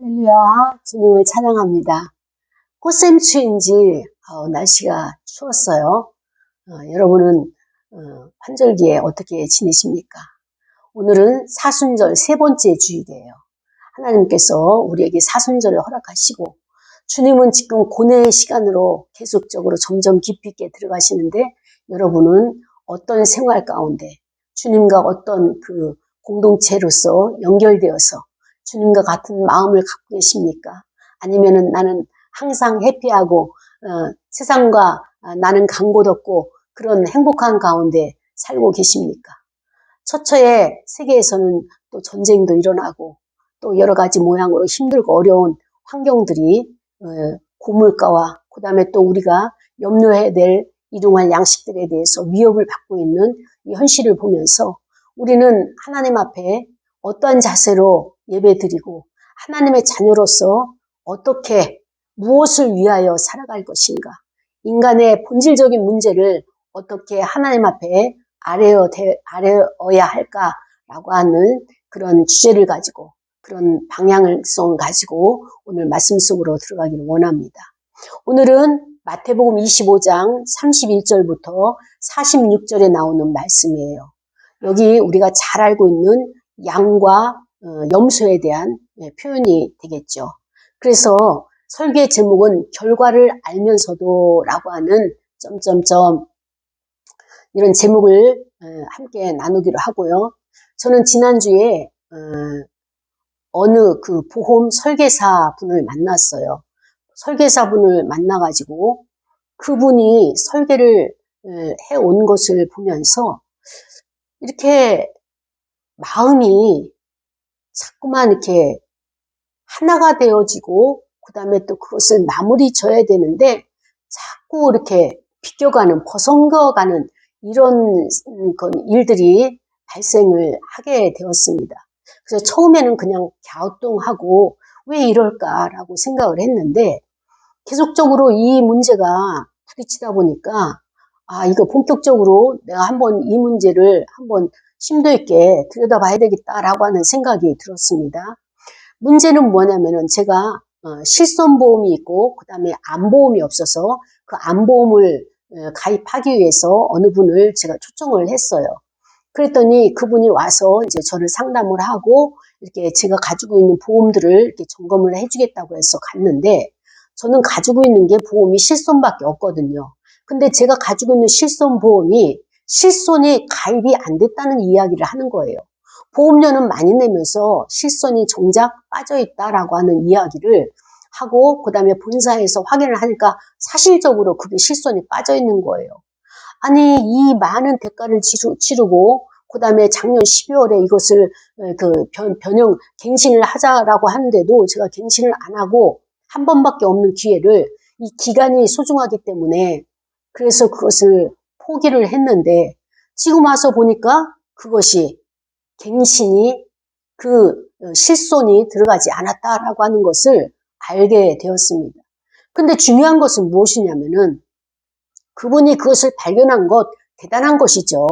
할렐루야, 주님을 찬양합니다. 꽃샘추인지 날씨가 추웠어요. 여러분은 환절기에 어떻게 지내십니까? 오늘은 사순절 세 번째 주일이에요. 하나님께서 우리에게 사순절을 허락하시고 주님은 지금 고뇌의 시간으로 계속적으로 점점 깊이 있게 들어가시는데 여러분은 어떤 생활 가운데 주님과 어떤 그 공동체로서 연결되어서 주님과 같은 마음을 갖고 계십니까? 아니면은 나는 항상 해피하고 세상과 나는 간곳 없고 그런 행복한 가운데 살고 계십니까? 처처에 세계에서는 또 전쟁도 일어나고 또 여러 가지 모양으로 힘들고 어려운 환경들이 고물가와 그 다음에 또 우리가 염려해야 될 이동할 양식들에 대해서 위협을 받고 있는 이 현실을 보면서 우리는 하나님 앞에 어떠한 자세로 예배드리고 하나님의 자녀로서 어떻게 무엇을 위하여 살아갈 것인가, 인간의 본질적인 문제를 어떻게 하나님 앞에 아뢰어야 할까라고 하는 그런 주제를 가지고 그런 방향성 가지고 오늘 말씀 속으로 들어가기를 원합니다. 오늘은 마태복음 25장 31절부터 46절에 나오는 말씀이에요. 여기 우리가 잘 알고 있는 양과 염소에 대한 표현이 되겠죠. 그래서 설교의 제목은 결과를 알면서도 라고 하는 점점점 이런 제목을 함께 나누기로 하고요. 저는 지난주에 어느 그 보험 설계사 분을 만났어요. 설계사 분을 만나가지고 그분이 설계를 해온 것을 보면서 이렇게 마음이 자꾸만 이렇게 하나가 되어지고 그 다음에 또 그것을 마무리 져야 되는데 자꾸 이렇게 비껴가는, 벗어가는 이런 일들이 발생을 하게 되었습니다. 그래서 처음에는 그냥 갸우뚱하고 왜 이럴까라고 생각을 했는데 계속적으로 이 문제가 부딪히다 보니까 이거 본격적으로 내가 한번 이 문제를 한번 심도 있게 들여다봐야 되겠다라고 하는 생각이 들었습니다. 문제는 뭐냐면은 제가 실손보험이 있고 그 다음에 암보험이 없어서 그 암보험을 가입하기 위해서 어느 분을 제가 초청을 했어요. 그랬더니 그분이 와서 이제 저를 상담을 하고 이렇게 제가 가지고 있는 보험들을 이렇게 점검을 해주겠다고 해서 갔는데 저는 가지고 있는 게 보험이 실손밖에 없거든요. 근데 제가 가지고 있는 실손보험이 실손이 가입이 안 됐다는 이야기를 하는 거예요. 보험료는 많이 내면서 실손이 정작 빠져있다라고 하는 이야기를 하고 그 다음에 본사에서 확인을 하니까 사실적으로 그게 실손이 빠져있는 거예요. 아니 이 많은 대가를 치르고 그 다음에 작년 12월에 이것을 변형 갱신을 하자라고 하는데도 제가 갱신을 안 하고 한 번밖에 없는 기회를 이 기간이 소중하기 때문에 그래서 그것을 포기를 했는데 지금 와서 보니까 그것이 갱신이 실손이 들어가지 않았다라고 하는 것을 알게 되었습니다. 근데 중요한 것은 무엇이냐면은 그분이 그것을 발견한 것 대단한 것이죠.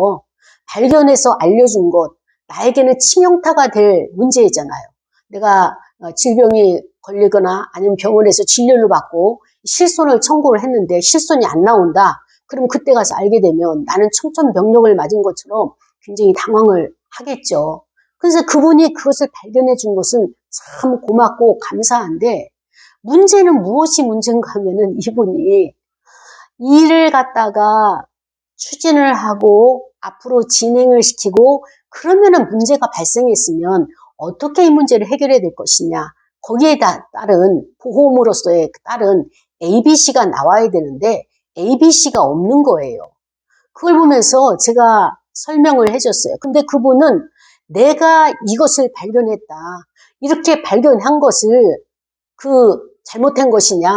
발견해서 알려준 것 나에게는 치명타가 될 문제잖아요. 내가 질병이 걸리거나 아니면 병원에서 진료를 받고 실손을 청구를 했는데 실손이 안 나온다. 그럼 그때 가서 알게 되면 나는 청천벽력을 맞은 것처럼 굉장히 당황을 하겠죠. 그래서 그분이 그것을 발견해 준 것은 참 고맙고 감사한데 문제는 무엇이 문제인가 하면은 이분이 일을 갖다가 추진을 하고 앞으로 진행을 시키고 그러면은 문제가 발생했으면 어떻게 이 문제를 해결해야 될 것이냐. 거기에 따른 보험으로서의 따른 ABC가 나와야 되는데 ABC가 없는 거예요. 그걸 보면서 제가 설명을 해줬어요. 근데 그분은 내가 이것을 발견했다. 이렇게 발견한 것을 잘못한 것이냐.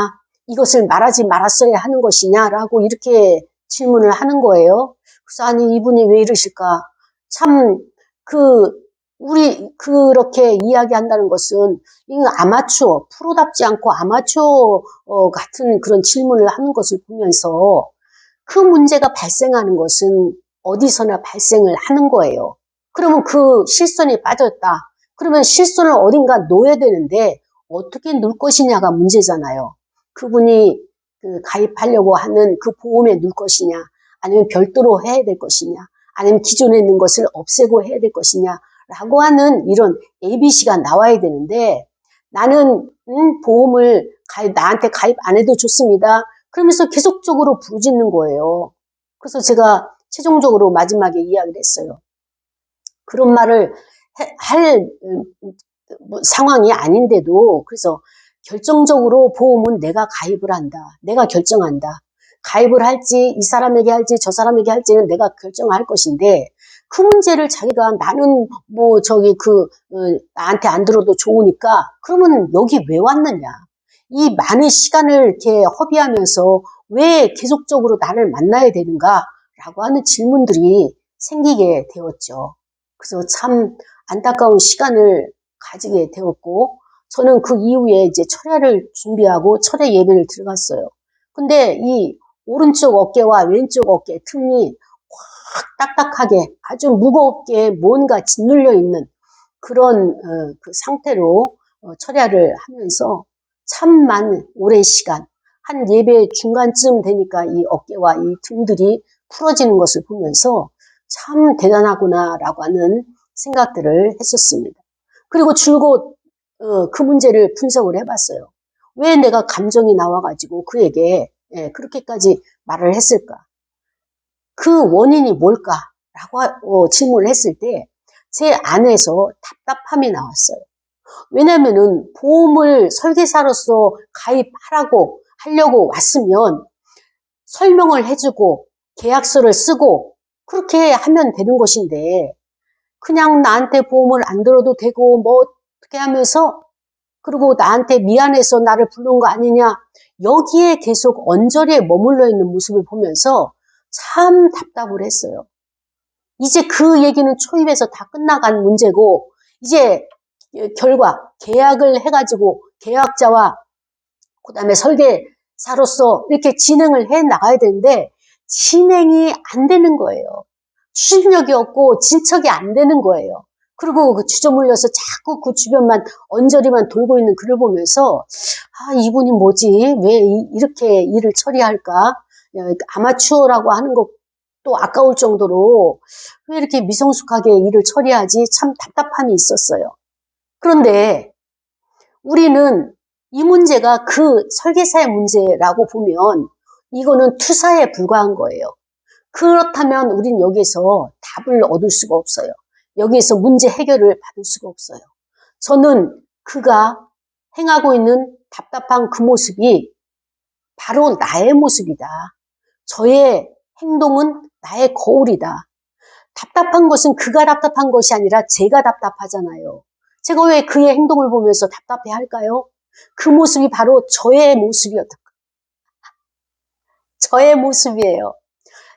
이것을 말하지 말았어야 하는 것이냐라고 이렇게 질문을 하는 거예요. 그래서 아니 이분이 왜 이러실까? 참 우리 그렇게 이야기한다는 것은 이거 아마추어, 프로답지 않고 아마추어 같은 그런 질문을 하는 것을 보면서 그 문제가 발생하는 것은 어디서나 발생을 하는 거예요. 그러면 그 실손이 빠졌다. 그러면 실손을 어딘가 놓아야 되는데 어떻게 넣을 것이냐가 문제잖아요. 그분이 가입하려고 하는 그 보험에 넣을 것이냐, 아니면 별도로 해야 될 것이냐, 아니면 기존에 있는 것을 없애고 해야 될 것이냐라고 하는 이런 ABC가 나와야 되는데, 나는 보험을 나한테 가입 안 해도 좋습니다. 그러면서 계속적으로 부르짖는 거예요. 그래서 제가 최종적으로 마지막에 이야기를 했어요. 그런 말을 할 상황이 아닌데도, 그래서 결정적으로 보험은 내가 가입을 한다. 내가 결정한다. 가입을 할지 이 사람에게 할지 저 사람에게 할지는 내가 결정할 것인데, 그 문제를 자기가 나는 나한테 안 들어도 좋으니까 그러면 여기 왜 왔느냐. 이 많은 시간을 이렇게 허비하면서 왜 계속적으로 나를 만나야 되는가 라고 하는 질문들이 생기게 되었죠. 그래서 참 안타까운 시간을 가지게 되었고, 저는 그 이후에 이제 철야를 준비하고 철야 예배를 들어갔어요. 근데 이 오른쪽 어깨와 왼쪽 어깨 틈이 확 딱딱하게 아주 무겁게 뭔가 짓눌려 있는 그런 그 상태로 철야를 하면서 참만 오랜 시간, 한 예배 중간쯤 되니까 이 어깨와 이 등들이 풀어지는 것을 보면서 참 대단하구나라고 하는 생각들을 했었습니다. 그리고 줄곧 그 문제를 분석을 해봤어요. 왜 내가 감정이 나와가지고 그에게 그렇게까지 말을 했을까? 그 원인이 뭘까라고 질문을 했을 때 제 안에서 답답함이 나왔어요. 왜냐면은 보험을 설계사로서 하려고 왔으면 설명을 해주고 계약서를 쓰고 그렇게 하면 되는 것인데, 그냥 나한테 보험을 안 들어도 되고 뭐 어떻게 하면서, 그리고 나한테 미안해서 나를 부른 거 아니냐, 여기에 계속 언저리에 머물러 있는 모습을 보면서 참 답답을 했어요. 이제 그 얘기는 초입에서 다 끝나간 문제고, 이제 계약을 해가지고 계약자와 그 다음에 설계사로서 이렇게 진행을 해 나가야 되는데 진행이 안 되는 거예요. 추진력이 없고 진척이 안 되는 거예요. 그리고 그 주저물려서 자꾸 그 주변만 언저리만 돌고 있는 그를 보면서 이분이 뭐지? 왜 이렇게 일을 처리할까? 아마추어라고 하는 것도 아까울 정도로 왜 이렇게 미성숙하게 일을 처리하지? 참 답답함이 있었어요. 그런데 우리는 이 문제가 그 설계사의 문제라고 보면 이거는 투사에 불과한 거예요. 그렇다면 우린 여기서 답을 얻을 수가 없어요. 여기에서 문제 해결을 받을 수가 없어요. 저는 그가 행하고 있는 답답한 그 모습이 바로 나의 모습이다. 저의 행동은 나의 거울이다. 답답한 것은 그가 답답한 것이 아니라 제가 답답하잖아요. 제가 왜 그의 행동을 보면서 답답해 할까요? 그 모습이 바로 저의 모습이에요.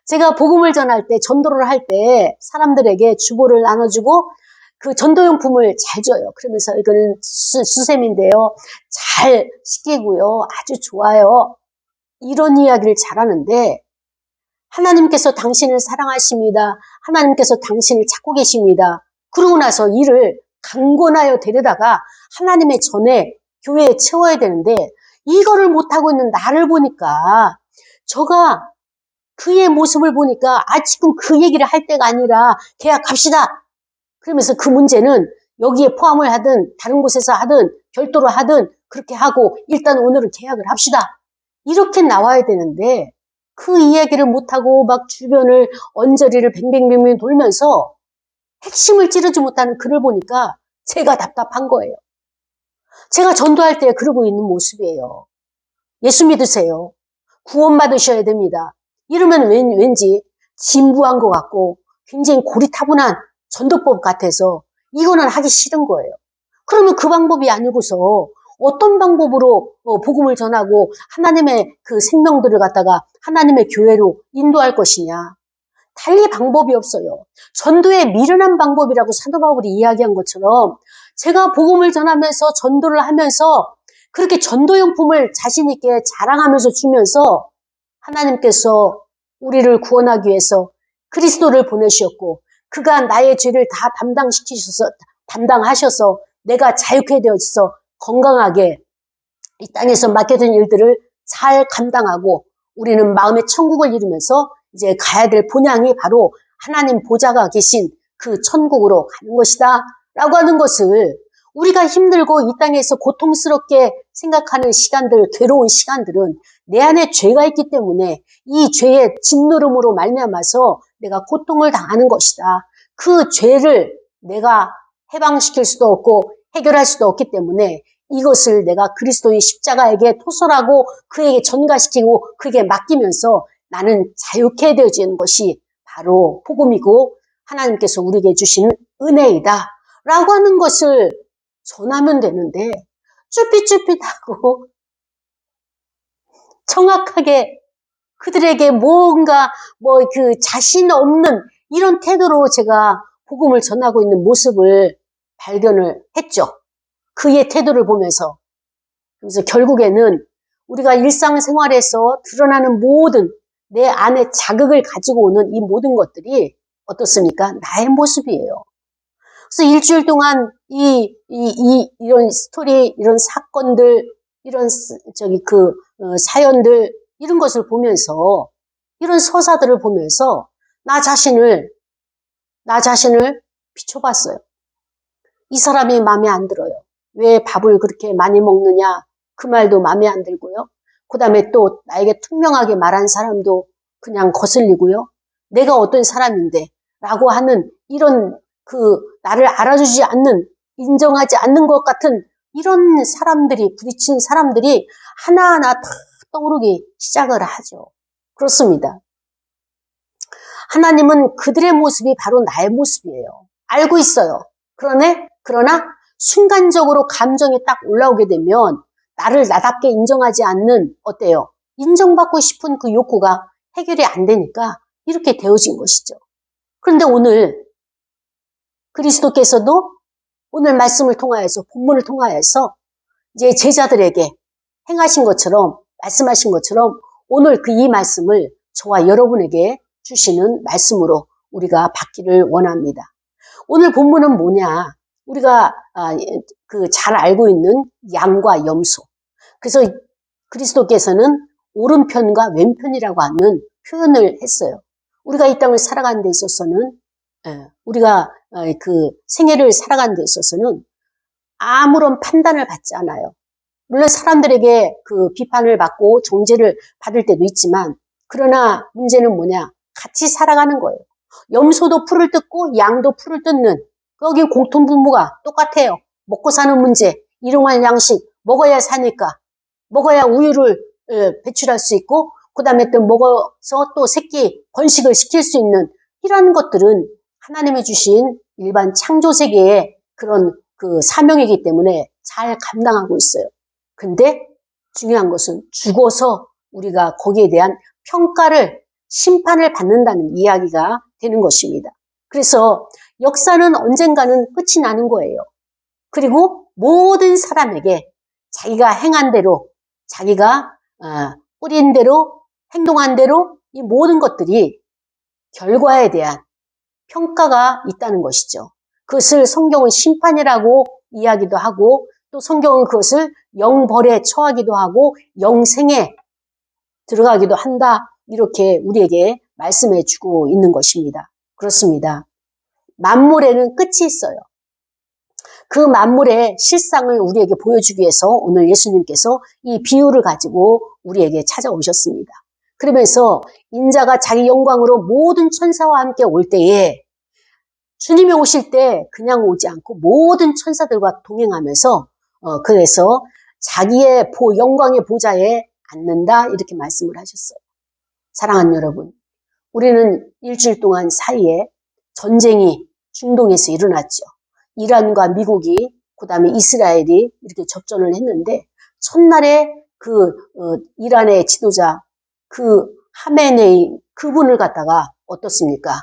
제가 복음을 전할 때, 전도를 할 때 사람들에게 주보를 나눠주고 그 전도용품을 잘 줘요. 그러면서 이거는 수세미인데요. 잘 씻기고요. 아주 좋아요. 이런 이야기를 잘하는데, 하나님께서 당신을 사랑하십니다. 하나님께서 당신을 찾고 계십니다. 그러고 나서 이를 강권하여 데려다가 하나님의 전에 교회에 채워야 되는데, 이거를 못하고 있는 나를 보니까, 저가 그의 모습을 보니까 지금 그 얘기를 할 때가 아니라 계약합시다. 그러면서 그 문제는 여기에 포함을 하든 다른 곳에서 하든 별도로 하든 그렇게 하고 일단 오늘은 계약을 합시다. 이렇게 나와야 되는데 그 이야기를 못하고 막 주변을 언저리를 뱅뱅뱅뱅 돌면서 핵심을 찌르지 못하는 그를 보니까 제가 답답한 거예요. 제가 전도할 때 그러고 있는 모습이에요. 예수 믿으세요. 구원받으셔야 됩니다. 이러면 왠지 진부한 것 같고 굉장히 고리타분한 전도법 같아서 이거는 하기 싫은 거예요. 그러면 그 방법이 아니고서 어떤 방법으로 복음을 전하고 하나님의 그 생명들을 갖다가 하나님의 교회로 인도할 것이냐. 달리 방법이 없어요. 전도의 미련한 방법이라고 사도 바울이 이야기한 것처럼 제가 복음을 전하면서 전도를 하면서 그렇게 전도용품을 자신 있게 자랑하면서 주면서 하나님께서 우리를 구원하기 위해서 그리스도를 보내셨고 그가 나의 죄를 다 담당하셔서 내가 자유케 되어서 건강하게 이 땅에서 맡겨진 일들을 잘 감당하고 우리는 마음의 천국을 이루면서 이제 가야 될 본향이 바로 하나님 보좌가 계신 그 천국으로 가는 것이다 라고 하는 것을 우리가 힘들고 이 땅에서 고통스럽게 생각하는 시간들, 괴로운 시간들은 내 안에 죄가 있기 때문에 이 죄의 짓누름으로 말미암아서 내가 고통을 당하는 것이다. 그 죄를 내가 해방시킬 수도 없고 해결할 수도 없기 때문에 이것을 내가 그리스도의 십자가에게 토설하고 그에게 전가시키고 그에게 맡기면서 나는 자유케 되어지는 것이 바로 복음이고 하나님께서 우리에게 주시는 은혜이다 라고 하는 것을 전하면 되는데 쭈삣쭈삣하고 정확하게 그들에게 뭔가 그 자신 없는 이런 태도로 제가 복음을 전하고 있는 모습을 발견을 했죠. 그의 태도를 보면서. 그래서 결국에는 우리가 일상생활에서 드러나는 모든 내 안에 자극을 가지고 오는 이 모든 것들이 어떻습니까? 나의 모습이에요. 그래서 일주일 동안 이런 스토리, 이런 사건들, 이런 사연들, 이런 것을 보면서, 이런 서사들을 보면서 나 자신을 비춰봤어요. 이 사람이 마음에 안 들어요. 왜 밥을 그렇게 많이 먹느냐? 그 말도 마음에 안 들고요. 그 다음에 또 나에게 투명하게 말한 사람도 그냥 거슬리고요. 내가 어떤 사람인데 라고 하는 이런 나를 알아주지 않는, 인정하지 않는 것 같은 이런 사람들이, 부딪힌 사람들이 하나하나 다 떠오르기 시작을 하죠. 그렇습니다. 하나님은 그들의 모습이 바로 나의 모습이에요. 알고 있어요. 그러나 순간적으로 감정이 딱 올라오게 되면 나를 나답게 인정하지 않는 어때요? 인정받고 싶은 그 욕구가 해결이 안 되니까 이렇게 되어진 것이죠. 그런데 오늘 그리스도께서도 오늘 말씀을 통하여서 본문을 통하여서 이제 제자들에게 행하신 것처럼 말씀하신 것처럼 오늘 이 말씀을 저와 여러분에게 주시는 말씀으로 우리가 받기를 원합니다. 오늘 본문은 뭐냐? 우리가 잘 알고 있는 양과 염소. 그래서 그리스도께서는 오른편과 왼편이라고 하는 표현을 했어요. 우리가 이 땅을 살아가는 데 있어서는 우리가 그 생애를 살아가는 데 있어서는 아무런 판단을 받지 않아요. 물론 사람들에게 그 비판을 받고 정죄를 받을 때도 있지만 그러나 문제는 뭐냐? 같이 살아가는 거예요. 염소도 풀을 뜯고 양도 풀을 뜯는 거기 공통분모가 똑같아요. 먹고 사는 문제, 일용할 양식, 먹어야 사니까 먹어야 우유를 배출할 수 있고 그 다음에 또 먹어서 또 새끼 번식을 시킬 수 있는 이런 것들은 하나님이 주신 일반 창조세계의 그런 그 사명이기 때문에 잘 감당하고 있어요. 근데 중요한 것은 죽어서 우리가 거기에 대한 평가를, 심판을 받는다는 이야기가 되는 것입니다. 그래서 역사는 언젠가는 끝이 나는 거예요. 그리고 모든 사람에게 자기가 행한 대로, 자기가 뿌린 대로, 행동한 대로 이 모든 것들이 결과에 대한 평가가 있다는 것이죠. 그것을 성경은 심판이라고 이야기도 하고 또 성경은 그것을 영벌에 처하기도 하고 영생에 들어가기도 한다. 이렇게 우리에게 말씀해 주고 있는 것입니다. 그렇습니다. 만물에는 끝이 있어요. 그 만물의 실상을 우리에게 보여주기 위해서 오늘 예수님께서 이 비유를 가지고 우리에게 찾아오셨습니다. 그러면서 인자가 자기 영광으로 모든 천사와 함께 올 때에 주님이 오실 때 그냥 오지 않고 모든 천사들과 동행하면서 그래서 자기의 영광의 보좌에 앉는다 이렇게 말씀을 하셨어요. 사랑하는 여러분, 우리는 일주일 동안 사이에 전쟁이 중동에서 일어났죠. 이란과 미국이 그 다음에 이스라엘이 이렇게 접전을 했는데 첫날에 이란의 지도자 그 하메네이 그분을 갖다가 어떻습니까?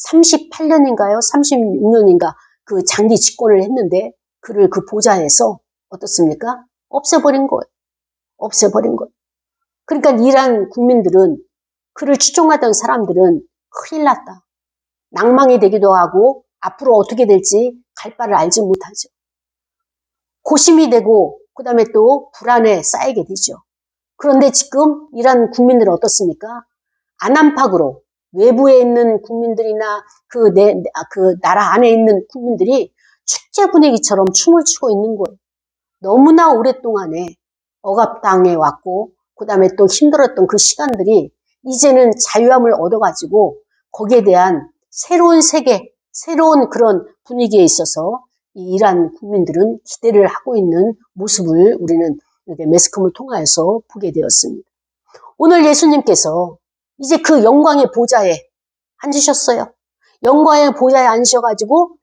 38년인가요? 36년인가 그 장기 집권을 했는데 그를 그 보좌에서 어떻습니까? 없애버린 거예요. 없애버린 거예요. 그러니까 이란 국민들은 그를 추종하던 사람들은 큰일 났다. 낭망이 되기도 하고 앞으로 어떻게 될지 갈 바를 알지 못하죠. 고심이 되고 그 다음에 또 불안에 쌓이게 되죠. 그런데 지금 이란 국민들은 어떻습니까? 안안팍으로 외부에 있는 국민들이나 그 나라 안에 있는 국민들이 축제 분위기처럼 춤을 추고 있는 거예요. 너무나 오랫동안에 억압당해 왔고, 그 다음에 또 힘들었던 그 시간들이 이제는 자유함을 얻어가지고 거기에 대한 새로운 세계, 새로운 그런 분위기에 있어서 이 이란 국민들은 기대를 하고 있는 모습을 우리는 이렇게 매스컴을 통하여서 보게 되었습니다. 오늘 예수님께서 이제 그 영광의 보좌에 앉으셨어요. 영광의 보좌에 앉으셔가지고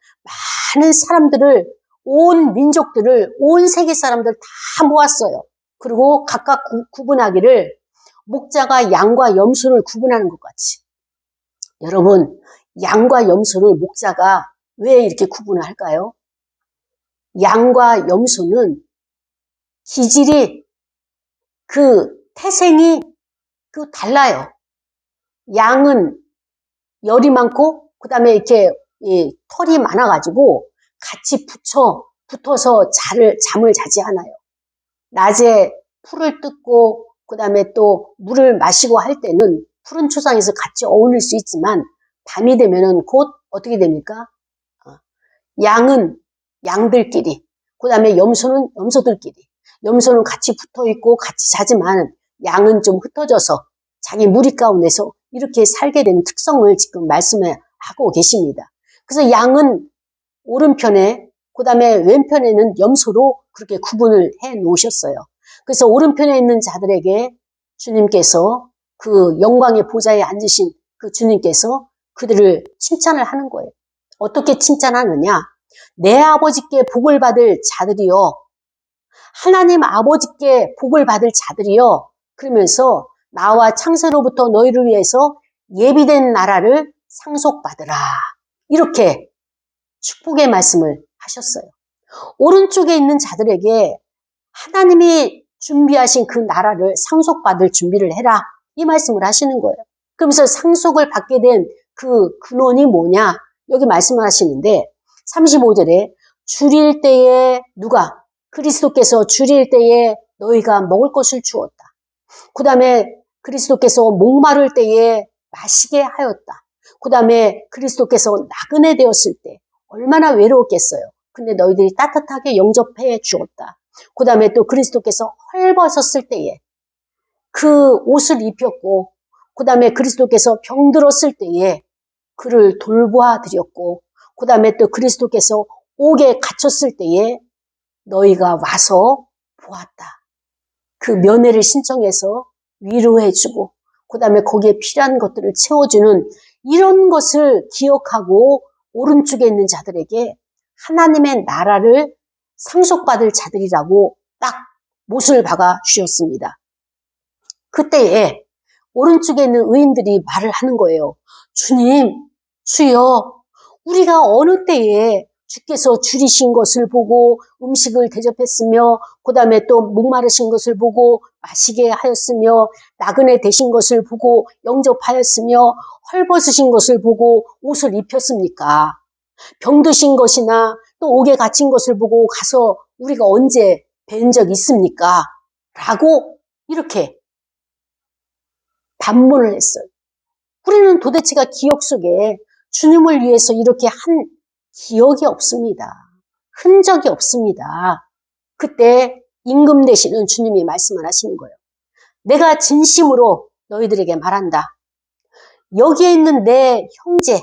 많은 사람들을, 온 민족들을, 온 세계 사람들 다 모았어요. 그리고 각각 구분하기를 목자가 양과 염소를 구분하는 것 같이. 여러분, 양과 염소를 목자가 왜 이렇게 구분을 할까요? 양과 염소는 기질이, 그 태생이 달라요. 양은 열이 많고 그 다음에 이렇게 털이 많아가지고 같이 붙어서 잠을 자지 않아요. 낮에 풀을 뜯고 그 다음에 또 물을 마시고 할 때는 푸른 초상에서 같이 어울릴 수 있지만 밤이 되면은 곧 어떻게 됩니까? 양은 양들끼리, 그 다음에 염소는 염소들끼리. 염소는 같이 붙어 있고 같이 자지만 양은 좀 흩어져서 자기 무리 가운데서 이렇게 살게 되는 특성을 지금 말씀하고 계십니다. 그래서 양은 오른편에, 그 다음에 왼편에는 염소로 그렇게 구분을 해 놓으셨어요. 그래서 오른편에 있는 자들에게 주님께서 그 영광의 보좌에 앉으신 그 주님께서 그들을 칭찬을 하는 거예요. 어떻게 칭찬하느냐? 내 아버지께 복을 받을 자들이요. 하나님 아버지께 복을 받을 자들이요. 그러면서 나와 창세로부터 너희를 위해서 예비된 나라를 상속받으라. 이렇게 축복의 말씀을 하셨어요. 오른쪽에 있는 자들에게 하나님이 준비하신 그 나라를 상속받을 준비를 해라. 이 말씀을 하시는 거예요. 그러면서 상속을 받게 된 그 근원이 뭐냐? 여기 말씀을 하시는데 35절에 줄일 때에 누가? 그리스도께서 줄일 때에 너희가 먹을 것을 주었다. 그 다음에 그리스도께서 목마를 때에 마시게 하였다. 그 다음에 그리스도께서 나그네 되었을 때 얼마나 외로웠겠어요. 근데 너희들이 따뜻하게 영접해 주었다. 그 다음에 또 그리스도께서 헐벗었을 때에 그 옷을 입혔고, 그 다음에 그리스도께서 병들었을 때에 그를 돌보아 드렸고, 그 다음에 또 그리스도께서 옥에 갇혔을 때에 너희가 와서 보았다. 그 면회를 신청해서 위로해주고, 그 다음에 거기에 필요한 것들을 채워주는 이런 것을 기억하고 오른쪽에 있는 자들에게 하나님의 나라를 상속받을 자들이라고 딱 못을 박아 주셨습니다. 그때에 오른쪽에 있는 의인들이 말을 하는 거예요. 주님, 주여, 우리가 어느 때에 주께서 줄이신 것을 보고 음식을 대접했으며, 그 다음에 또 목마르신 것을 보고 마시게 하였으며, 나그네 되신 것을 보고 영접하였으며, 헐벗으신 것을 보고 옷을 입혔습니까? 병드신 것이나 또 옥에 갇힌 것을 보고 가서 우리가 언제 뵌 적 있습니까? 라고 이렇게 반문을 했어요. 우리는 도대체가 기억 속에 주님을 위해서 이렇게 한 기억이 없습니다. 흔적이 없습니다. 그때 임금 되시는 주님이 말씀을 하시는 거예요. 내가 진심으로 너희들에게 말한다. 여기에 있는 내 형제,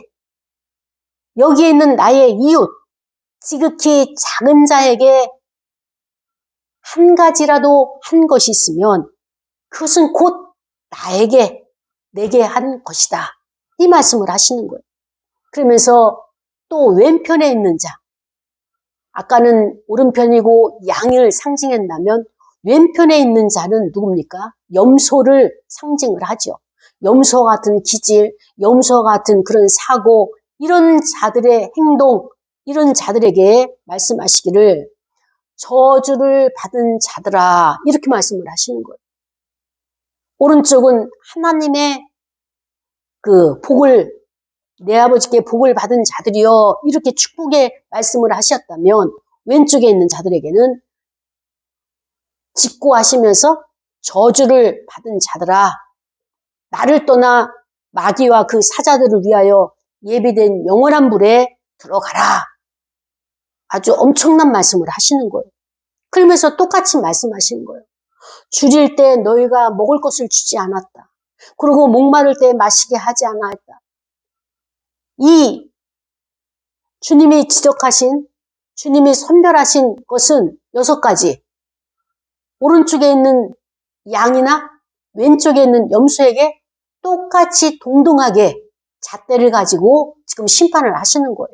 여기에 있는 나의 이웃, 지극히 작은 자에게 한 가지라도 한 것이 있으면 그것은 곧 내게 한 것이다. 이 말씀을 하시는 거예요. 그러면서 또 왼편에 있는 자, 아까는 오른편이고 양을 상징한다면 왼편에 있는 자는 누굽니까? 염소를 상징을 하죠. 염소 같은 기질, 염소 같은 그런 사고, 이런 자들의 행동, 이런 자들에게 말씀하시기를 저주를 받은 자들아, 이렇게 말씀을 하시는 거예요. 오른쪽은 하나님의 그 복을, 내 아버지께 복을 받은 자들이여, 이렇게 축복의 말씀을 하셨다면 왼쪽에 있는 자들에게는 직고하시면서 저주를 받은 자들아, 나를 떠나 마귀와 그 사자들을 위하여 예비된 영원한 불에 들어가라. 아주 엄청난 말씀을 하시는 거예요. 그러면서 똑같이 말씀하시는 거예요. 줄일 때 너희가 먹을 것을 주지 않았다. 그리고 목마를 때 마시게 하지 않았다. 이 주님이 지적하신, 주님이 선별하신 것은 6가지. 오른쪽에 있는 양이나 왼쪽에 있는 염소에게 똑같이 동등하게 잣대를 가지고 지금 심판을 하시는 거예요.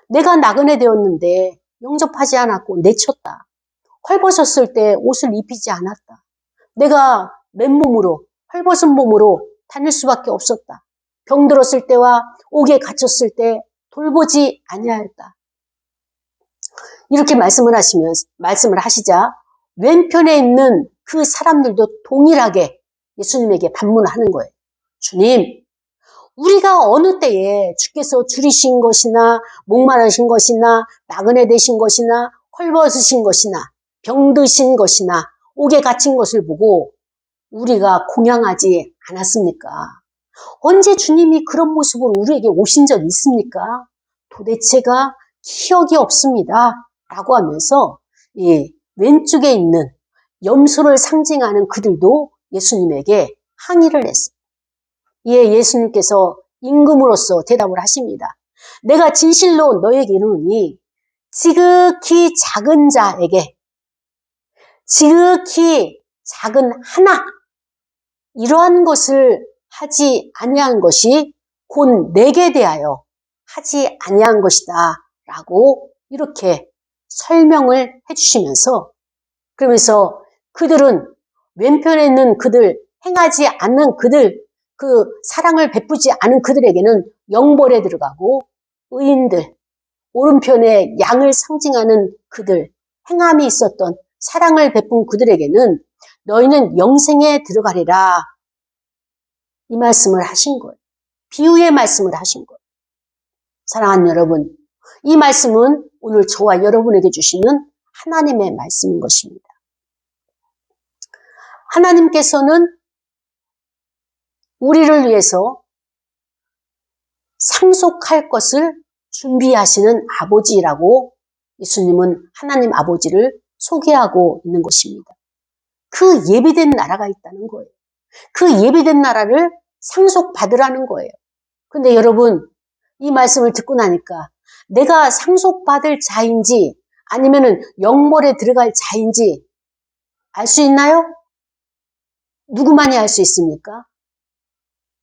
내가 나그네 되었는데 영접하지 않았고 내쳤다. 헐벗었을 때 옷을 입히지 않았다. 내가 맨몸으로 헐벗은 몸으로 다닐 수밖에 없었다. 병들었을 때와 옥에 갇혔을 때 돌보지 아니하였다. 이렇게 말씀을 하시자 왼편에 있는 그 사람들도 동일하게 예수님에게 반문하는 거예요. 주님, 우리가 어느 때에 주께서 줄이신 것이나 목마르신 것이나 나그네 되신 것이나 헐벗으신 것이나 병드신 것이나 옥에 갇힌 것을 보고 우리가 공양하지 않았습니까? 언제 주님이 그런 모습으로 우리에게 오신 적이 있습니까? 도대체가 기억이 없습니다. 라고 하면서 왼쪽에 있는 염소를 상징하는 그들도 예수님에게 항의를 했어요. 이에 예수님께서 임금으로서 대답을 하십니다. 내가 진실로 너에게 이르노니 지극히 작은 자에게 지극히 작은 하나 이러한 것을 하지 아니한 것이 곧 내게 대하여 하지 아니한 것이다 라고 이렇게 설명을 해주시면서 그러면서 그들은 왼편에 있는 그들 행하지 않는 그들 그 사랑을 베푸지 않은 그들에게는 영벌에 들어가고 의인들 오른편에 양을 상징하는 그들 행함이 있었던 사랑을 베푼 그들에게는 너희는 영생에 들어가리라 이 말씀을 하신 거예요. 비유의 말씀을 하신 거예요. 사랑하는 여러분, 이 말씀은 오늘 저와 여러분에게 주시는 하나님의 말씀인 것입니다. 하나님께서는 우리를 위해서 상속할 것을 준비하시는 아버지라고 예수님은 하나님 아버지를 소개하고 있는 것입니다. 그 예비된 나라가 있다는 거예요. 그 예비된 나라를 상속받으라는 거예요. 근데 여러분, 이 말씀을 듣고 나니까 내가 상속받을 자인지 아니면은 영벌에 들어갈 자인지 알 수 있나요? 누구만이 알 수 있습니까?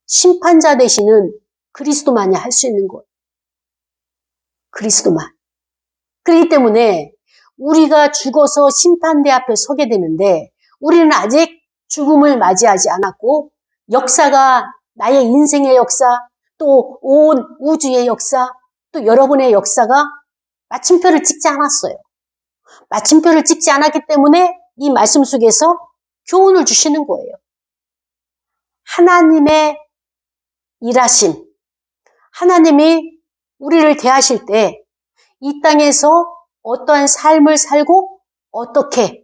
심판자 되시는 그리스도만이 할 수 있는 거예요. 그리스도만. 그렇기 때문에 우리가 죽어서 심판대 앞에 서게 되는데 우리는 아직 죽음을 맞이하지 않았고 역사가 나의 인생의 역사 또 온 우주의 역사 또 여러분의 역사가 마침표를 찍지 않았어요. 마침표를 찍지 않았기 때문에 이 말씀 속에서 교훈을 주시는 거예요. 하나님의 일하심, 하나님이 우리를 대하실 때 이 땅에서 어떠한 삶을 살고 어떻게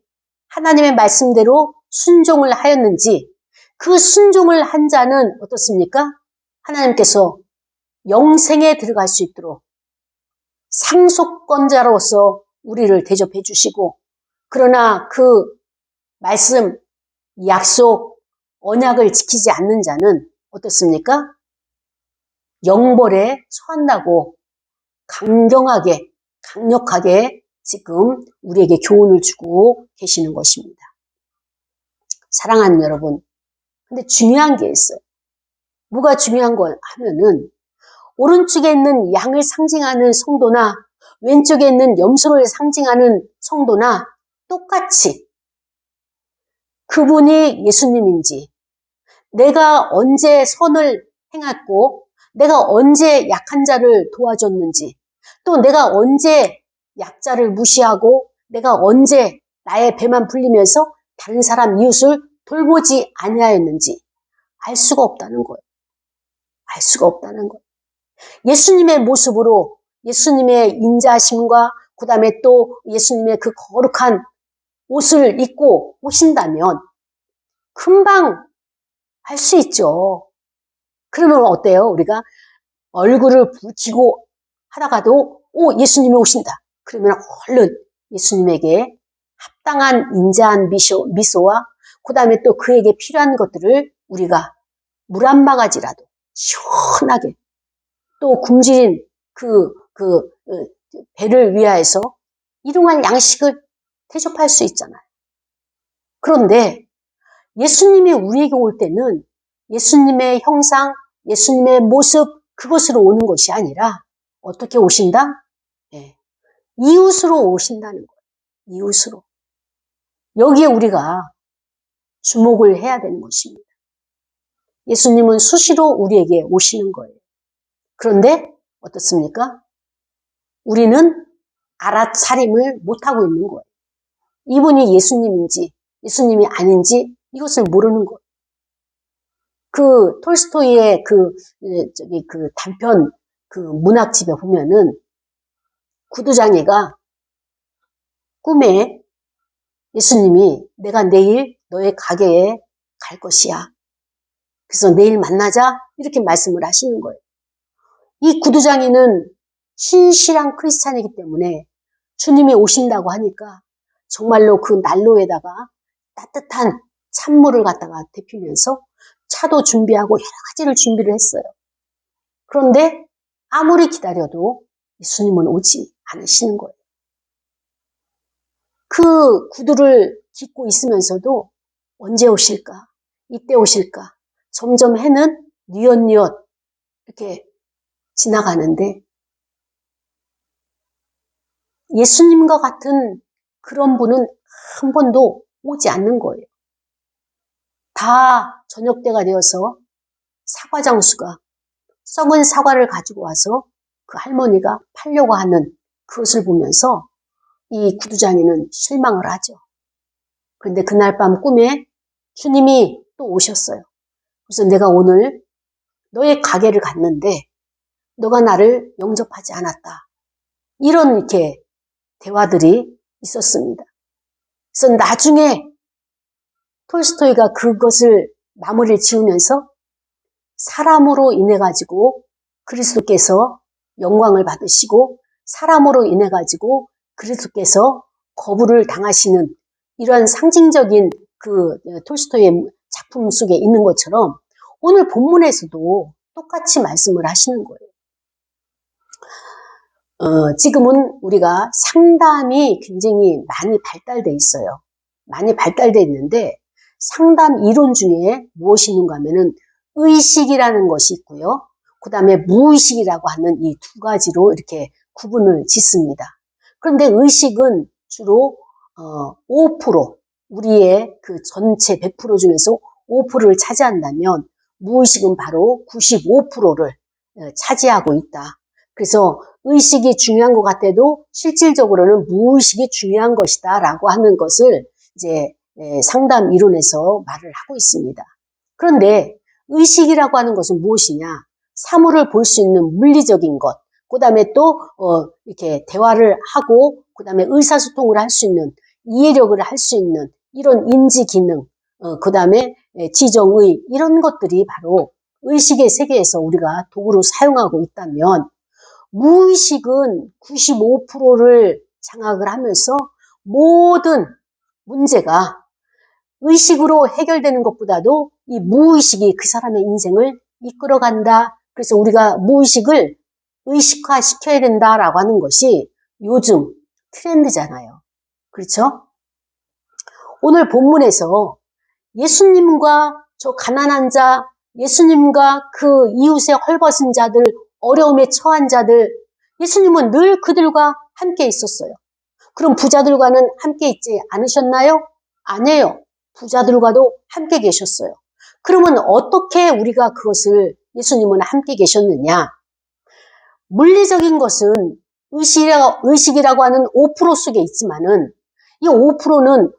하나님의 말씀대로 순종을 하였는지 그 순종을 한 자는 어떻습니까? 하나님께서 영생에 들어갈 수 있도록 상속권자로서 우리를 대접해 주시고 그러나 그 말씀, 약속, 언약을 지키지 않는 자는 어떻습니까? 영벌에 처한다고 강력하게 지금 우리에게 교훈을 주고 계시는 것입니다. 사랑하는 여러분, 근데 중요한 게 있어요. 뭐가 중요한 거 하면은 오른쪽에 있는 양을 상징하는 성도나 왼쪽에 있는 염소를 상징하는 성도나 똑같이 그분이 예수님인지 내가 언제 선을 행했고 내가 언제 약한 자를 도와줬는지 또 내가 언제 약자를 무시하고 내가 언제 나의 배만 불리면서 다른 사람 이웃을 돌보지 아니하였는지 알 수가 없다는 거예요. 알 수가 없다는 거예요. 예수님의 모습으로 예수님의 인자심과 그 다음에 또 예수님의 그 거룩한 옷을 입고 오신다면 금방 알 수 있죠. 그러면 어때요? 우리가 얼굴을 붉히고 하다가도 예수님이 오신다. 그러면 얼른 예수님에게 합당한 인자한 미소와 그 다음에 또 그에게 필요한 것들을 우리가 물 한 바가지라도 시원하게 또 굶주린 배를 위하여서 일용할 양식을 대접할 수 있잖아요. 그런데 예수님이 우리에게 올 때는 예수님의 형상, 예수님의 모습 그것으로 오는 것이 아니라 어떻게 오신다? 네. 이웃으로 오신다는 거예요. 이웃으로. 여기에 우리가 주목을 해야 되는 것입니다. 예수님은 수시로 우리에게 오시는 거예요. 그런데 어떻습니까? 우리는 알아차림을 못하고 있는 거예요. 이분이 예수님인지 예수님이 아닌지 이것을 모르는 거예요. 톨스토이의 그 단편 문학집에 보면은 구두장이가 꿈에 예수님이 내가 내일 너의 가게에 갈 것이야. 그래서 내일 만나자 이렇게 말씀을 하시는 거예요. 이 구두장이는 신실한 크리스찬이기 때문에 주님이 오신다고 하니까 정말로 그 난로에다가 따뜻한 찬물을 갖다가 데피면서 차도 준비하고 여러 가지를 준비를 했어요. 그런데 아무리 기다려도 예수님은 오지 않으시는 거예요. 그 구두를 깃고 있으면서도 언제 오실까? 이때 오실까? 점점 해는 뉘엿뉘엿 이렇게 지나가는데 예수님과 같은 그런 분은 한 번도 오지 않는 거예요. 다 저녁 때가 되어서 사과 장수가 썩은 사과를 가지고 와서 그 할머니가 팔려고 하는 그것을 보면서 이 구두장이는 실망을 하죠. 그런데 그날 밤 꿈에 주님이 또 오셨어요. 그래서 내가 오늘 너의 가게를 갔는데 너가 나를 영접하지 않았다. 이런 이렇게 대화들이 있었습니다. 그래서 나중에 톨스토이가 그것을 마무리를 지으면서 사람으로 인해 가지고 그리스도께서 영광을 받으시고 사람으로 인해 가지고 그리스도께서 거부를 당하시는 이러한 상징적인 톨스토이의 작품 속에 있는 것처럼 오늘 본문에서도 똑같이 말씀을 하시는 거예요. 지금은 우리가 상담이 굉장히 많이 발달돼 있어요. 많이 발달돼 있는데 상담 이론 중에 무엇이 있는가 하면은 의식이라는 것이 있고요. 그 다음에 무의식이라고 하는 이 두 가지로 이렇게 구분을 짓습니다. 그런데 의식은 주로 5% 우리의 그 전체 100% 중에서 5%를 차지한다면 무의식은 바로 95%를 차지하고 있다. 그래서 의식이 중요한 것 같아도 실질적으로는 무의식이 중요한 것이다 라고 하는 것을 이제 상담 이론에서 말을 하고 있습니다. 그런데 의식이라고 하는 것은 무엇이냐? 사물을 볼 수 있는 물리적인 것, 그 다음에 또 이렇게 대화를 하고 그 다음에 의사소통을 할 수 있는 이해력을 할 수 있는 이런 인지 기능, 그 다음에 지정의 이런 것들이 바로 의식의 세계에서 우리가 도구로 사용하고 있다면 무의식은 95%를 장악을 하면서 모든 문제가 의식으로 해결되는 것보다도 이 무의식이 그 사람의 인생을 이끌어간다. 그래서 우리가 무의식을 의식화 시켜야 된다라고 하는 것이 요즘 트렌드잖아요. 그렇죠? 오늘 본문에서 예수님과 저 가난한 자, 예수님과 그 이웃의 헐벗은 자들, 어려움에 처한 자들, 예수님은 늘 그들과 함께 있었어요. 그럼 부자들과는 함께 있지 않으셨나요? 아니에요. 부자들과도 함께 계셨어요. 그러면 어떻게 우리가 그것을 예수님은 함께 계셨느냐? 물리적인 것은 의식이라고 하는 5% 속에 있지만은 이 5%는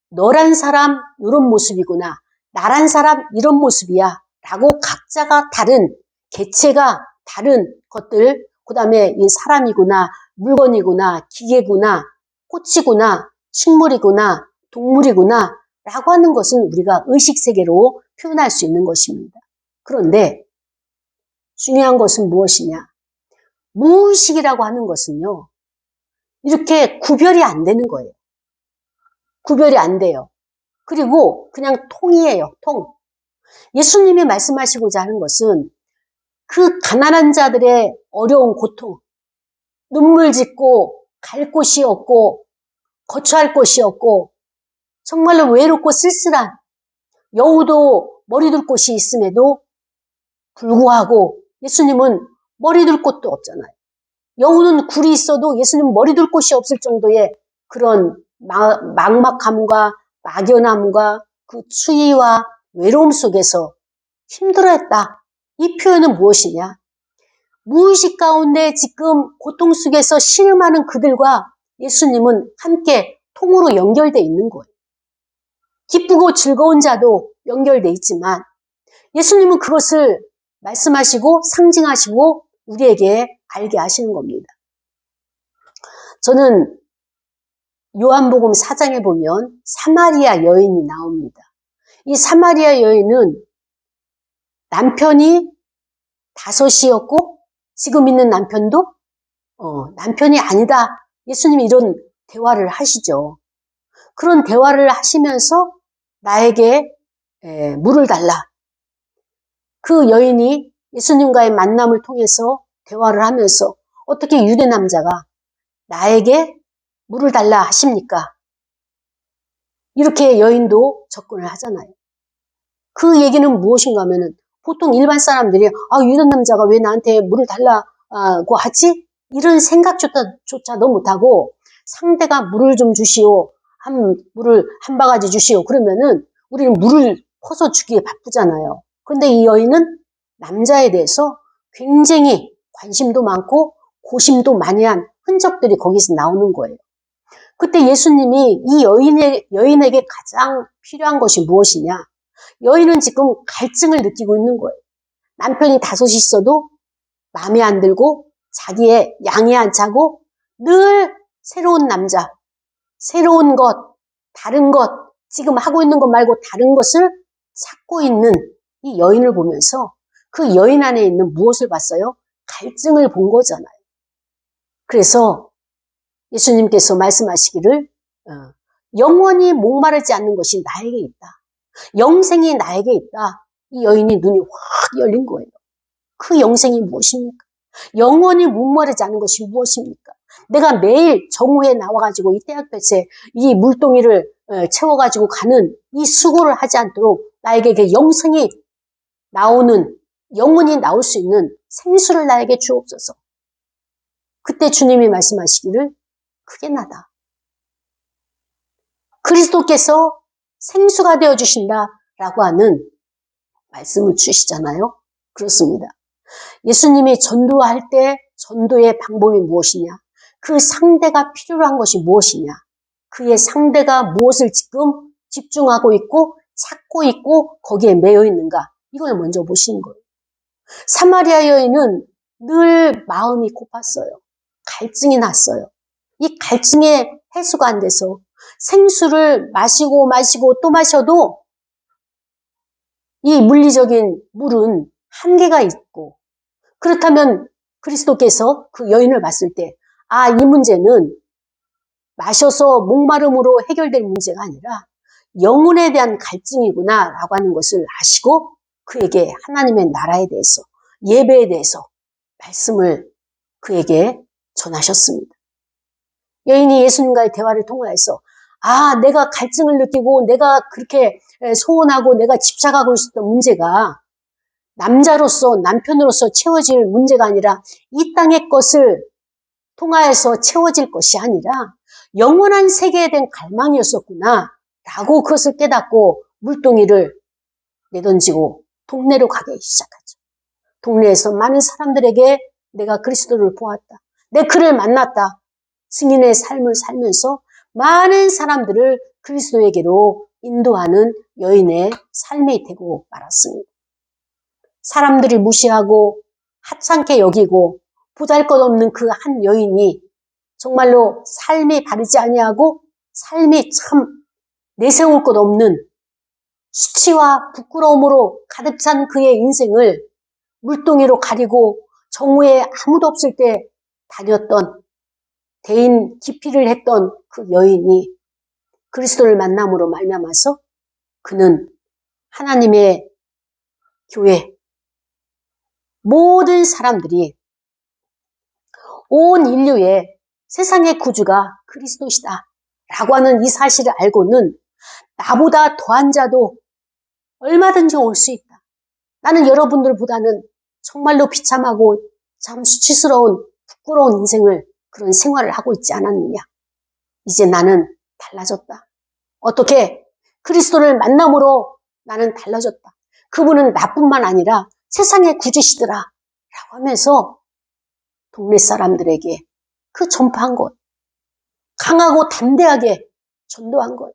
너란 사람 이런 모습이구나. 나란 사람 이런 모습이야. 라고 각자가 다른 개체가 다른 것들, 그 다음에 이 사람이구나, 물건이구나, 기계구나, 꽃이구나, 식물이구나, 동물이구나 라고 하는 것은 우리가 의식세계로 표현할 수 있는 것입니다. 그런데 중요한 것은 무엇이냐? 무의식이라고 하는 것은요, 이렇게 구별이 안 되는 거예요. 구별이 안 돼요. 그리고 그냥 통이에요, 통. 예수님이 말씀하시고자 하는 것은 그 가난한 자들의 어려운 고통, 눈물 짓고 갈 곳이 없고 거처할 곳이 없고 정말로 외롭고 쓸쓸한 여우도 머리 둘 곳이 있음에도 불구하고 예수님은 머리 둘 곳도 없잖아요. 여우는 굴이 있어도 예수님은 머리 둘 곳이 없을 정도의 그런 막막함과 막연함과 그 추위와 외로움 속에서 힘들어했다. 이 표현은 무엇이냐? 무의식 가운데 지금 고통 속에서 신음하는 그들과 예수님은 함께 통으로 연결되어 있는 거예요. 기쁘고 즐거운 자도 연결되어 있지만 예수님은 그것을 말씀하시고 상징하시고 우리에게 알게 하시는 겁니다. 저는 요한복음 4장에 보면 사마리아 여인이 나옵니다. 이 사마리아 여인은 남편이 5이었고 지금 있는 남편도 남편이 아니다. 예수님이 이런 대화를 하시죠. 그런 대화를 하시면서 나에게 물을 달라. 그 여인이 예수님과의 만남을 통해서 대화를 하면서 어떻게 유대 남자가 나에게 물을 달라 하십니까? 이렇게 여인도 접근을 하잖아요. 그 얘기는 무엇인가 하면은 보통 일반 사람들이 유대 남자가 왜 나한테 물을 달라고 하지? 이런 생각조차도 못하고 상대가 물을 좀 주시오. 물을 한 바가지 주시오. 그러면은 우리는 물을 퍼서 주기에 바쁘잖아요. 그런데 이 여인은 남자에 대해서 굉장히 관심도 많고 고심도 많이 한 흔적들이 거기서 나오는 거예요. 그때 예수님이 이 여인에게 가장 필요한 것이 무엇이냐? 여인은 지금 갈증을 느끼고 있는 거예요. 남편이 5이 있어도 마음에 안 들고 자기의 양에 안 차고 늘 새로운 남자, 새로운 것, 다른 것, 지금 하고 있는 것 말고 다른 것을 찾고 있는 이 여인을 보면서 그 여인 안에 있는 무엇을 봤어요? 갈증을 본 거잖아요. 그래서 예수님께서 말씀하시기를 영원히 목마르지 않는 것이 나에게 있다. 영생이 나에게 있다. 이 여인이 눈이 확 열린 거예요. 그 영생이 무엇입니까? 영원히 목마르지 않은 것이 무엇입니까? 내가 매일 정오에 나와가지고 이 대학볕에 이 물동이를 채워가지고 가는 이 수고를 하지 않도록 나에게 그 영생이 나오는, 영원히 나올 수 있는 생수를 나에게 주옵소서. 그때 주님이 말씀하시기를 그게 나다. 그리스도께서 생수가 되어주신다라고 하는 말씀을 주시잖아요. 그렇습니다. 예수님이 전도할 때 전도의 방법이 무엇이냐? 그 상대가 필요로 한 것이 무엇이냐? 그의 상대가 무엇을 지금 집중하고 있고 찾고 있고 거기에 매여 있는가? 이걸 먼저 보시는 거예요. 사마리아 여인은 늘 마음이 고팠어요. 갈증이 났어요. 이 갈증의 해소가 안 돼서 생수를 마시고 또 마셔도 이 물리적인 물은 한계가 있고 그렇다면 그리스도께서 그 여인을 봤을 때 이 문제는 마셔서 목마름으로 해결될 문제가 아니라 영혼에 대한 갈증이구나 라고 하는 것을 아시고 그에게 하나님의 나라에 대해서 예배에 대해서 말씀을 그에게 전하셨습니다. 여인이 예수님과의 대화를 통해서 내가 갈증을 느끼고 내가 그렇게 소원하고 내가 집착하고 있었던 문제가 남자로서 남편으로서 채워질 문제가 아니라 이 땅의 것을 통하여서 채워질 것이 아니라 영원한 세계에 대한 갈망이었었구나 라고 그것을 깨닫고 물동이를 내던지고 동네로 가기 시작하죠. 동네에서 많은 사람들에게 내가 그리스도를 보았다. 내 그를 만났다. 증인의 삶을 살면서 많은 사람들을 그리스도에게로 인도하는 여인의 삶이 되고 말았습니다. 사람들이 무시하고 하찮게 여기고 보잘것없는 그 한 여인이 정말로 삶이 바르지 아니하고 삶이 참 내세울 것 없는 수치와 부끄러움으로 가득 찬 그의 인생을 물동이로 가리고 정오에 아무도 없을 때 다녔던 대인 기피를 했던 그 여인이 그리스도를 만남으로 말미암아서 그는 하나님의 교회 모든 사람들이 온 인류의 세상의 구주가 그리스도시다 라고 하는 이 사실을 알고는 나보다 더한 자도 얼마든지 올 수 있다. 나는 여러분들보다는 정말로 비참하고 참 수치스러운 부끄러운 인생을 그런 생활을 하고 있지 않았느냐. 이제 나는 달라졌다. 어떻게? 그리스도를 만남으로 나는 달라졌다. 그분은 나뿐만 아니라 세상의 구주시더라 라고 하면서 동네 사람들에게 그 전파한 것, 강하고 담대하게 전도한 것.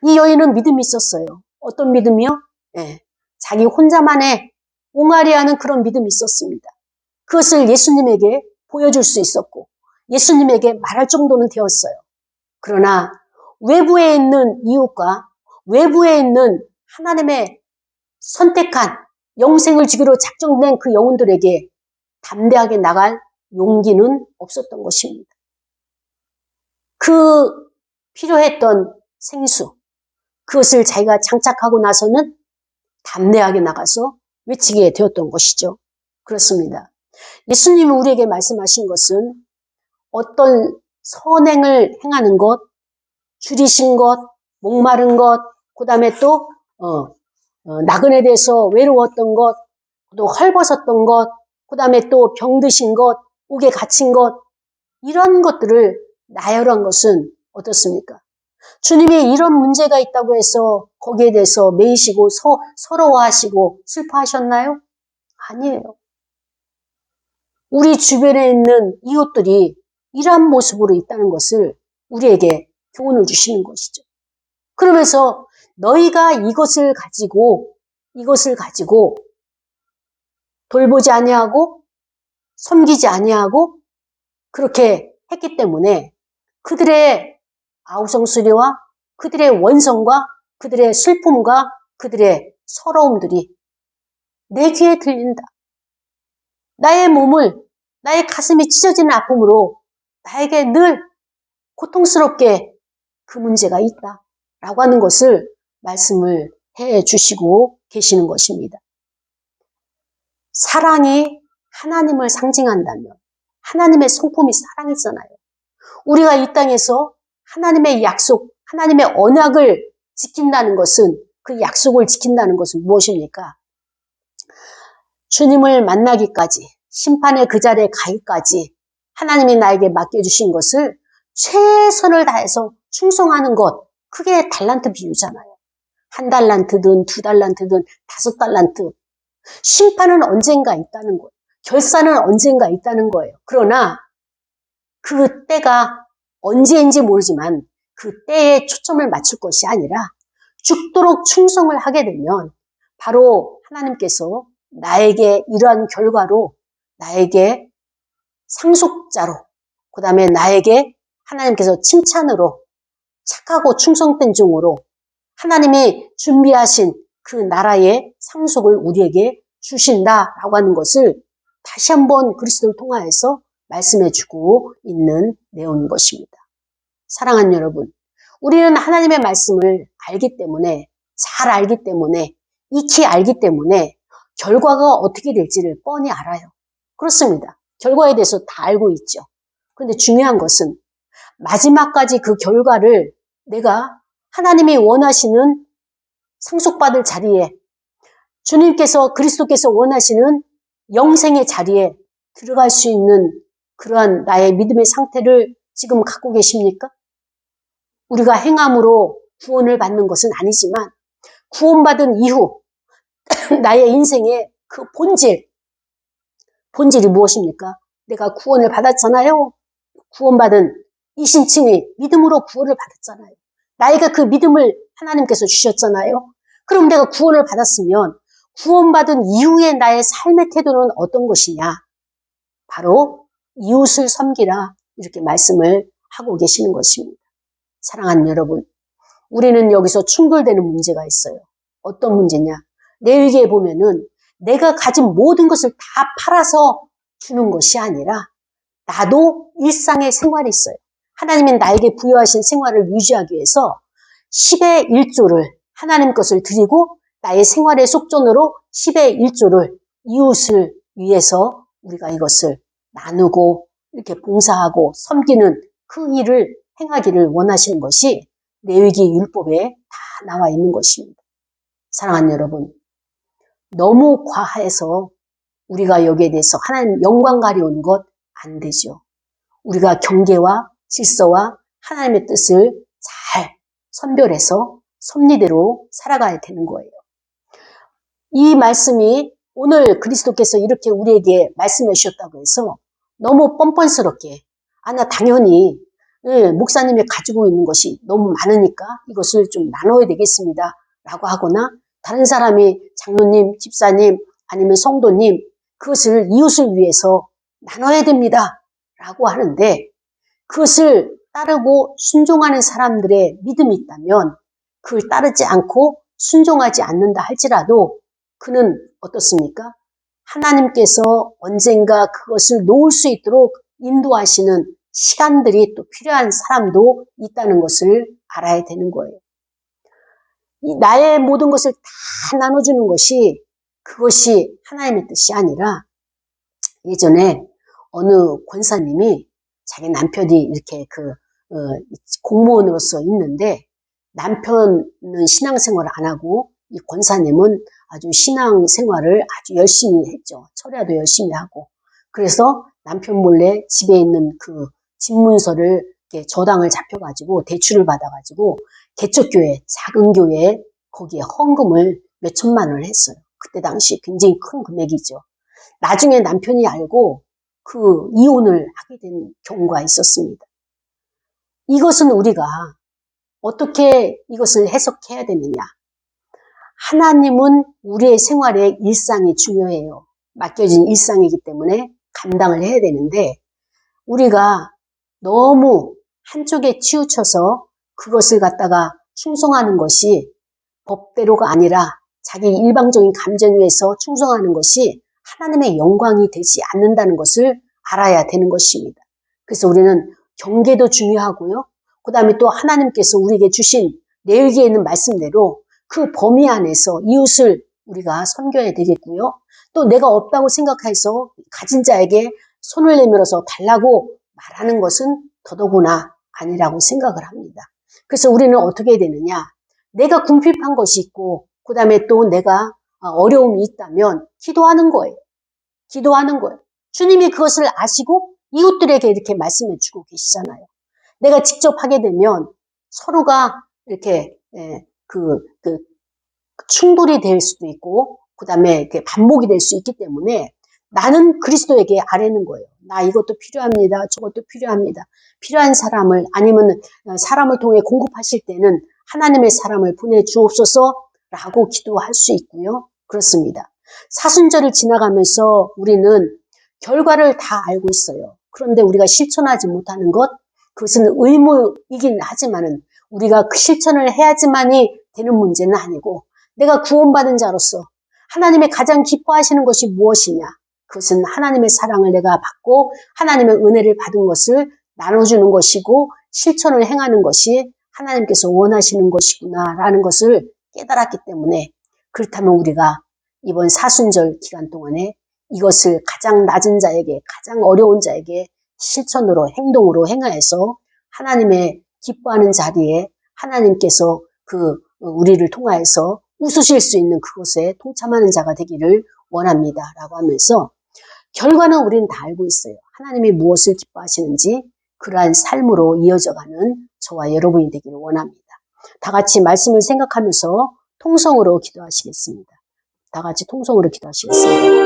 이 여인은 믿음이 있었어요. 어떤 믿음이요? 네, 자기 혼자만의 옹알이하는 그런 믿음이 있었습니다. 그것을 예수님에게 보여줄 수 있었고 예수님에게 말할 정도는 되었어요. 그러나 외부에 있는 이웃과 외부에 있는 하나님의 선택한 영생을 주기로 작정된 그 영혼들에게 담대하게 나갈 용기는 없었던 것입니다. 그 필요했던 생수, 그것을 자기가 장착하고 나서는 담대하게 나가서 외치게 되었던 것이죠. 그렇습니다. 예수님이 우리에게 말씀하신 것은 어떤 선행을 행하는 것, 줄이신 것, 목마른 것, 그 다음에 또 나그네 돼서 외로웠던 것, 또 헐벗었던 것, 그 다음에 또 병드신 것, 옥에 갇힌 것, 이런 것들을 나열한 것은 어떻습니까? 주님이 이런 문제가 있다고 해서 거기에 대해서 매이시고 서러워하시고 슬퍼하셨나요? 아니에요. 우리 주변에 있는 이웃들이 이러한 모습으로 있다는 것을 우리에게 교훈을 주시는 것이죠. 그러면서 너희가 이것을 가지고 돌보지 아니하고 섬기지 아니하고 그렇게 했기 때문에 그들의 아우성스레와 그들의 원성과 그들의 슬픔과 그들의 서러움들이 내 귀에 들린다. 나의 가슴이 찢어지는 아픔으로 나에게 늘 고통스럽게 그 문제가 있다. 라고 하는 것을 말씀을 해 주시고 계시는 것입니다. 사랑이 하나님을 상징한다면 하나님의 성품이 사랑이잖아요. 우리가 이 땅에서 하나님의 약속, 하나님의 언약을 지킨다는 것은 그 약속을 지킨다는 것은 무엇입니까? 주님을 만나기까지 심판의 그 자리에 가기까지 하나님이 나에게 맡겨주신 것을 최선을 다해서 충성하는 것, 그게 달란트 비유잖아요. 1달란트든 2달란트든 5달란트. 심판은 언젠가 있다는 거예요. 결산은 언젠가 있다는 거예요. 그러나 그 때가 언제인지 모르지만 그 때에 초점을 맞출 것이 아니라 죽도록 충성을 하게 되면 바로 하나님께서 나에게 이러한 결과로 나에게 상속자로 그 다음에 나에게 하나님께서 칭찬으로 착하고 충성된 종으로 하나님이 준비하신 그 나라의 상속을 우리에게 주신다라고 하는 것을 다시 한번 그리스도를 통하여서 말씀해주고 있는 내용인 것입니다. 사랑하는 여러분, 우리는 하나님의 말씀을 알기 때문에 잘 알기 때문에 익히 알기 때문에 결과가 어떻게 될지를 뻔히 알아요. 그렇습니다. 결과에 대해서 다 알고 있죠. 그런데 중요한 것은 마지막까지 그 결과를 내가 하나님이 원하시는 상속받을 자리에 주님께서 그리스도께서 원하시는 영생의 자리에 들어갈 수 있는 그러한 나의 믿음의 상태를 지금 갖고 계십니까? 우리가 행함으로 구원을 받는 것은 아니지만 구원받은 이후 나의 인생의 그 본질이 무엇입니까? 내가 구원을 받았잖아요. 구원받은 이신층이 믿음으로 구원을 받았잖아요. 나에게 그 믿음을 하나님께서 주셨잖아요. 그럼 내가 구원을 받았으면 구원받은 이후의 나의 삶의 태도는 어떤 것이냐? 바로 이웃을 섬기라 이렇게 말씀을 하고 계시는 것입니다. 사랑하는 여러분, 우리는 여기서 충돌되는 문제가 있어요. 어떤 문제냐? 레위기에 보면은 내가 가진 모든 것을 다 팔아서 주는 것이 아니라 나도 일상의 생활이 있어요. 하나님은 나에게 부여하신 생활을 유지하기 위해서 10의 1조를 하나님 것을 드리고 나의 생활의 속전으로 10의 1조를 이웃을 위해서 우리가 이것을 나누고 이렇게 봉사하고 섬기는 그 일을 행하기를 원하시는 것이 레위기 율법에 다 나와 있는 것입니다. 사랑하는 여러분, 너무 과해서 우리가 여기에 대해서 하나님 영광 가려운 것 안 되죠. 우리가 경계와 질서와 하나님의 뜻을 잘 선별해서 섭리대로 살아가야 되는 거예요. 이 말씀이 오늘 그리스도께서 이렇게 우리에게 말씀해 주셨다고 해서 너무 뻔뻔스럽게 나 당연히 목사님이 가지고 있는 것이 너무 많으니까 이것을 좀 나눠야 되겠습니다 라고 하거나 다른 사람이 장로님, 집사님 아니면 성도님 그것을 이웃을 위해서 나눠야 됩니다 라고 하는데 그것을 따르고 순종하는 사람들의 믿음이 있다면 그걸 따르지 않고 순종하지 않는다 할지라도 그는 어떻습니까? 하나님께서 언젠가 그것을 놓을 수 있도록 인도하시는 시간들이 또 필요한 사람도 있다는 것을 알아야 되는 거예요. 나의 모든 것을 다 나눠주는 것이 그것이 하나님의 뜻이 아니라 예전에 어느 권사님이 자기 남편이 이렇게 공무원으로서 있는데 남편은 신앙생활을 안 하고 이 권사님은 아주 신앙생활을 아주 열심히 했죠. 철야도 열심히 하고. 그래서 남편 몰래 집에 있는 그 집문서를 이렇게 저당을 잡혀가지고 대출을 받아가지고 개척교회, 작은 교회에 거기에 헌금을 몇 천만 원을 했어요. 그때 당시 굉장히 큰 금액이죠. 나중에 남편이 알고 그 이혼을 하게 된 경우가 있었습니다. 이것은 우리가 어떻게 이것을 해석해야 되느냐. 하나님은 우리의 생활에 일상이 중요해요. 맡겨진 일상이기 때문에 감당을 해야 되는데 우리가 너무 한쪽에 치우쳐서 그것을 갖다가 충성하는 것이 법대로가 아니라 자기 일방적인 감정에 의해서 충성하는 것이 하나님의 영광이 되지 않는다는 것을 알아야 되는 것입니다. 그래서 우리는 경계도 중요하고요. 그 다음에 또 하나님께서 우리에게 주신 레위기에 있는 말씀대로 그 범위 안에서 이웃을 우리가 섬겨야 되겠고요. 또 내가 없다고 생각해서 가진 자에게 손을 내밀어서 달라고 말하는 것은 더더구나 아니라고 생각을 합니다. 그래서 우리는 어떻게 해야 되느냐. 내가 궁핍한 것이 있고 그 다음에 또 내가 어려움이 있다면 기도하는 거예요. 기도하는 거예요. 주님이 그것을 아시고 이웃들에게 이렇게 말씀해 주고 계시잖아요. 내가 직접 하게 되면 서로가 이렇게 충돌이 될 수도 있고 그 다음에 반복이 될 수 있기 때문에 나는 그리스도에게 아뢰는 거예요. 나 이것도 필요합니다. 저것도 필요합니다. 필요한 사람을 아니면 사람을 통해 공급하실 때는 하나님의 사람을 보내주옵소서 라고 기도할 수 있고요. 그렇습니다. 사순절을 지나가면서 우리는 결과를 다 알고 있어요. 그런데 우리가 실천하지 못하는 것, 그것은 의무이긴 하지만은 우리가 그 실천을 해야지만이 되는 문제는 아니고 내가 구원받은 자로서 하나님의 가장 기뻐하시는 것이 무엇이냐? 그것은 하나님의 사랑을 내가 받고 하나님의 은혜를 받은 것을 나눠주는 것이고 실천을 행하는 것이 하나님께서 원하시는 것이구나라는 것을 깨달았기 때문에 그렇다면 우리가 이번 사순절 기간 동안에 이것을 가장 낮은 자에게 가장 어려운 자에게 실천으로 행동으로 행하여서 하나님의 기뻐하는 자리에 하나님께서 우리를 통하여서 웃으실 수 있는 그곳에 동참하는 자가 되기를 원합니다 라고 하면서 결과는 우리는 다 알고 있어요. 하나님이 무엇을 기뻐하시는지 그러한 삶으로 이어져가는 저와 여러분이 되기를 원합니다. 다 같이 말씀을 생각하면서 통성으로 기도하시겠습니다. 다 같이 통성으로 기도하시겠습니다.